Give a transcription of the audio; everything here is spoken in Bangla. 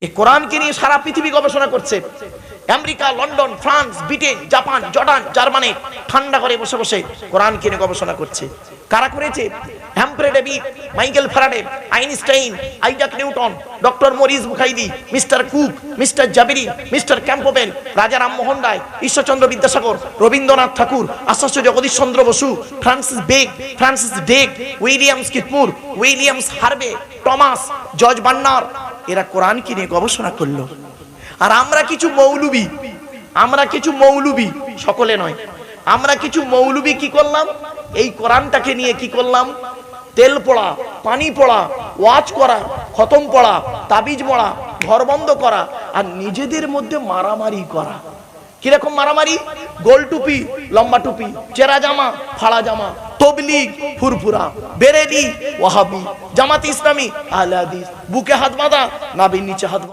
এই কোরআনকে নিয়ে সারা পৃথিবী গবেষণা করছে। America, London, France, Britain, Japan, Jordan, Germany ঠান্ডা করে বসে বসে কোরআনকে নিয়ে গবেষণা করছে। কারা করেছে? Humphry David, Michael Faraday, Einstein, Isaac Newton, doctor Maurice বুখাইদি, mister Cook, mister Jabiri, mister Campbell, Raja Rammohan Roy, Ishwarchandra Vidyasagar, Rabindranath Tagore, Acharya Jagadish Chandra Bose, Francis ডেক, উইলিয়ামস কিটমুর, উইলিয়ামস হার্ভে, টমাস, জর্জ বার্নার, এরা কোরআনকে নিয়ে গবেষণা করলো। আর আমরা কিছু মৌলবি, সকলে নয়, আমরা কিছু মৌলবি কি করলাম? এই কোরআনটাকে নিয়ে কি করলাম? তেল পড়া, পানি পড়া, ওয়াজ করা, খতম পড়া, তাবিজ পড়া, ঘর বন্ধ করা, আর নিজেদের মধ্যে মারামারি করা। কিরকম মারামারি? গোল টুপি, লম্বা টুপি, চেরা জামা, ফাড়া জামা, তবলিগ, ফুরফুরা, বেরেলি, ওয়াহাবি, জামাত ইসলামী, আহলে হাদিস, বুকে হাত বাঁধা, নাভির নিচে হাত বাঁধা।